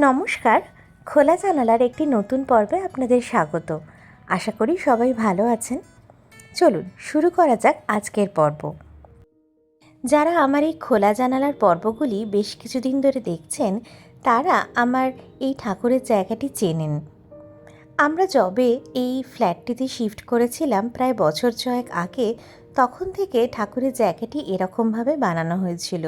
নমস্কার। খোলা জানালার একটি নতুন পর্বে আপনাদের স্বাগত। আশা করি সবাই ভালো আছেন। চলুন শুরু করা যাক আজকের পর্ব। যারা আমার এই খোলা জানালার পর্বগুলি বেশ কিছুদিন ধরে দেখছেন, তারা আমার এই ঠাকুরের জায়গাটি চেনেন। আমরা যবে এই ফ্ল্যাটটিতে শিফট করেছিলাম প্রায় বছর ছয়েক আগে, তখন থেকে ঠাকুরের জায়গাটি এরকমভাবে বানানো হয়েছিল।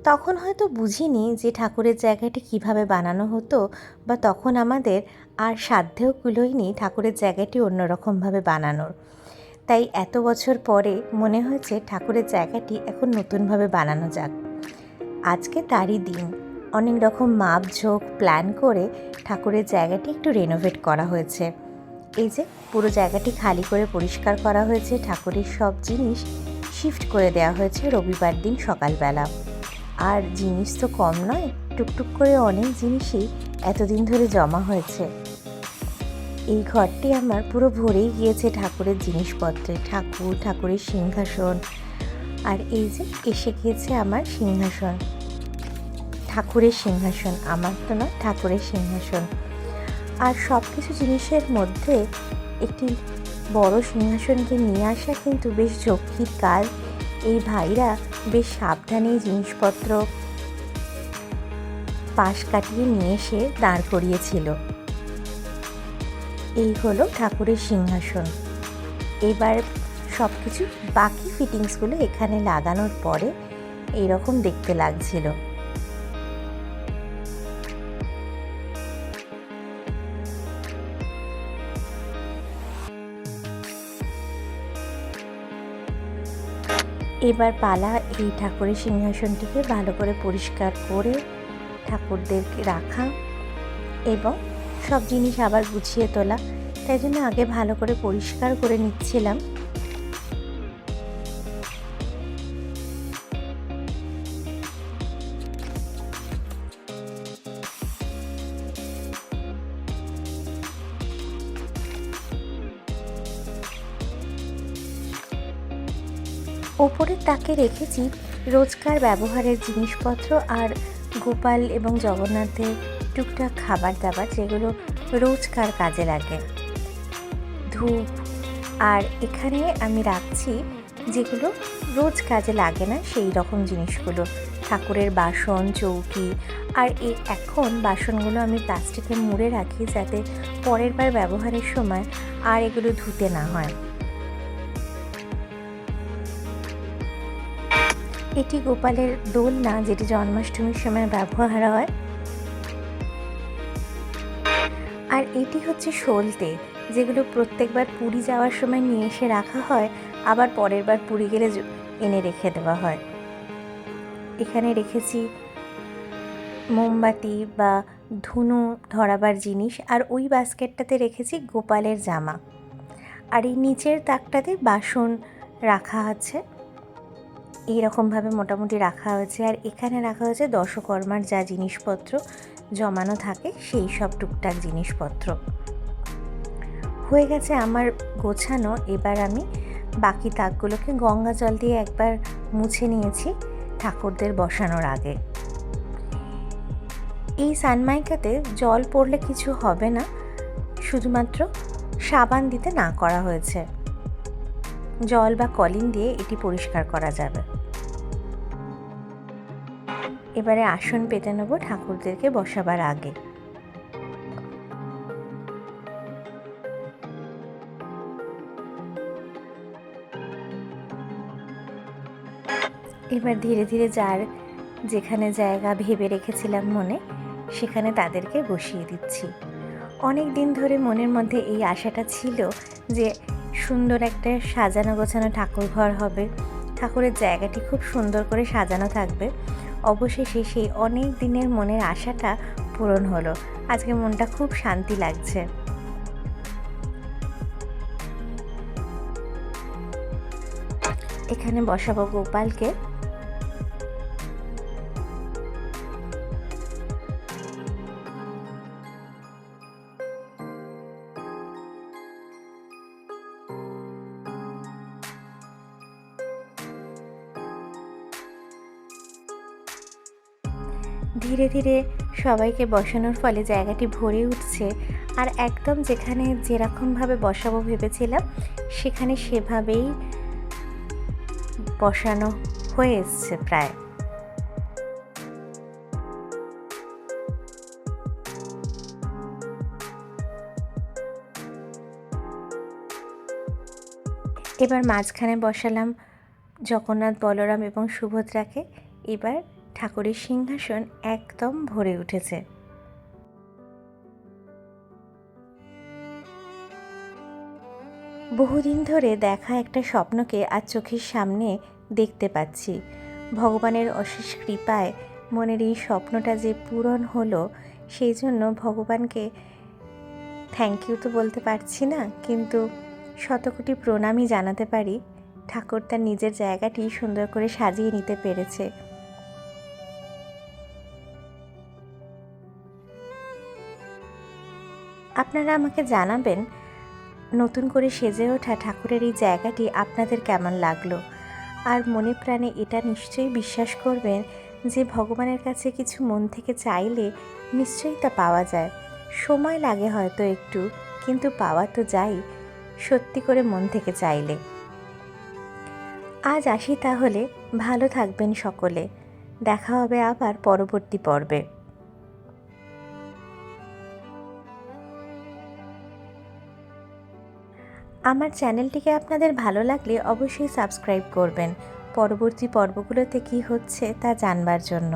তখন হয়তো বুঝিনি যে ঠাকুরের জায়গাটি কিভাবে বানানো হতো, বা তখন আমাদের আর সাধ্যেও কুলোয়নি ঠাকুরের জায়গাটি অন্যরকমভাবে বানানোর। তাই এত বছর পরে মনে হয়েছে ঠাকুরের জায়গাটি এখন নতুনভাবে বানানো যাক। আজকে তারই দিন। অনেক রকম মাপঝোঁক প্ল্যান করে ঠাকুরের জায়গাটি একটু রেনোভেট করা হয়েছে। এই যে পুরো জায়গাটি খালি করে পরিষ্কার করা হয়েছে, ঠাকুরের সব জিনিস শিফট করে দেওয়া হয়েছে রবিবার দিন সকালবেলা। আর জিনিস তো কম নয়, টুকটুক করে অনেক জিনিসই এতদিন ধরে জমা হয়েছে। এই ঘরটি আমার পুরো ভরেই গিয়েছে ঠাকুরের জিনিসপত্রে, ঠাকুরের সিংহাসন। আর এই যে এসে গিয়েছে আমার সিংহাসন, ঠাকুরের সিংহাসন, আমার তো না, ঠাকুরের সিংহাসন। আর সব কিছু জিনিসের মধ্যে একটি বড় সিংহাসনকে নিয়ে আসা কিন্তু বেশ ঝক্কির কাজ। এই ভাইরা বেশ সাবধানে জিনিসপত্র পাশ কাটিয়ে নিয়ে এসে দাঁড় করিয়েছিল। এই হলো ঠাকুরের সিংহাসন। এবার সব কিছু বাকি ফিটিংসগুলো এখানে লাগানোর পরে এইরকম দেখতে লাগছিল। এবার পালা এই ঠাকুরের সিংহাসনটিকে ভালো করে পরিষ্কার করে ঠাকুরদেরকে রাখা এবং সব জিনিস আবার গুছিয়ে তোলা। তাই জন্য আগে ভালো করে পরিষ্কার করে নিচ্ছিলাম। ওপরের তাকে রেখেছি রোজকার ব্যবহারের জিনিসপত্র আর গোপাল এবং জগন্নাথের টুকটাক খাবার দাবার, যেগুলো রোজকার কাজে লাগে, ধূপ। আর এখানে আমি রাখছি যেগুলো রোজ কাজে লাগে না সেই রকম জিনিসগুলো, ঠাকুরের বাসন, চৌকি। আর এখন বাসনগুলো আমি প্লাস্টিকে মুড়ে রাখি, যাতে পরের বার ব্যবহারের সময় আর এগুলো ধুতে না হয়। এটি গোপালের দোলনা, যেটি জন্মাষ্টমীর সময় ব্যবহার হয়। আর এটি হচ্ছে সলতে, যেগুলো প্রত্যেকবার পুরী যাওয়ার সময় নিয়ে এসে রাখা হয়, আবার পরের বার পুরী গেলে এনে রেখে দেওয়া হয়। এখানে রেখেছি মোমবাতি বা ধুনো ধরাবার জিনিস, আর ওই বাস্কেটটাতে রেখেছি গোপালের জামা। আর এই নিচের তাকটাতে বাসন রাখা আছে, এইরকমভাবে মোটামুটি রাখা হয়েছে। আর এখানে রাখা হয়েছে দশকর্মার যা জিনিসপত্র জমানো থাকে, সেই সব টুকটাক জিনিসপত্র। হয়ে গেছে আমার গোছানো। এবার আমি বাকি তাকগুলোকে গঙ্গা জল দিয়ে একবার মুছে নিয়েছি ঠাকুরদের বসানোর আগে। এই সানমাইকাতে জল পড়লে কিছু হবে না, শুধুমাত্র সাবান দিতে না করা হয়েছে, জল বা কলিন দিয়ে এটি পরিষ্কার করা যাবে। এবারে আসন পেতে নেব ঠাকুরদেরকে বসাবার আগে। এবার ধীরে ধীরে যার যেখানে জায়গা ভেবে রেখেছিলাম মনে, সেখানে তাদেরকে বসিয়ে দিচ্ছি। অনেক দিন ধরে মনের মধ্যে এই আশাটা ছিল যে সুন্দর একটা সাজানো গোছানো ঠাকুর ঘর হবে, ঠাকুরের জায়গাটি খুব সুন্দর করে সাজানো থাকবে। অবশেষে সেই অনেক দিনের মনের আশাটা পূরণ হলো। আজকে মনটা খুব শান্তি লাগছে। এখানে বসাবো গোপালকে। ধীরে ধীরে সবাইকে বসানোর ফলে জায়গাটি ভরে উঠছে, আর একদম যেখানে যেরকমভাবে বসাবো ভেবেছিলাম সেখানে সেভাবেই বসানো হয়ে এসছে প্রায়। এবার মাঝখানে বসালাম জগন্নাথ, বলরাম এবং সুভদ্রাকে। এবার ঠাকুরের সিংহাসন একদম ভরে উঠেছে। বহুদিন ধরে দেখা একটা স্বপ্নকে আজ চোখের সামনে দেখতে পাচ্ছি। ভগবানের অশেষ কৃপায় মনের এই স্বপ্নটা যে পূরণ হলো, সেই জন্য ভগবানকে থ্যাংক ইউ তো বলতে পারছি না, কিন্তু শতকোটি প্রণামই জানাতে পারি। ঠাকুর তার নিজের জায়গাটি সুন্দর করে সাজিয়ে নিতে পেরেছে। আপনারা আমাকে জানাবেন নতুন করে সেজে ওঠা ঠাকুরের এই জায়গাটি আপনাদের কেমন লাগলো। আর মনে প্রাণে এটা নিশ্চয়ই বিশ্বাস করবেন যে ভগবানের কাছে কিছু মন থেকে চাইলে নিশ্চয়ই তা পাওয়া যায়। সময় লাগে হয়তো একটু, কিন্তু পাওয়া তো যায় সত্যি করে মন থেকে চাইলে। আজ আসি তাহলে, ভালো থাকবেন সকলে। দেখা হবে আবার পরবর্তী পর্বে। আমার চ্যানেলটিকে আপনাদের ভালো লাগলে অবশ্যই সাবস্ক্রাইব করবেন পরবর্তী পর্বগুলোতে কী হচ্ছে তা জানবার জন্য।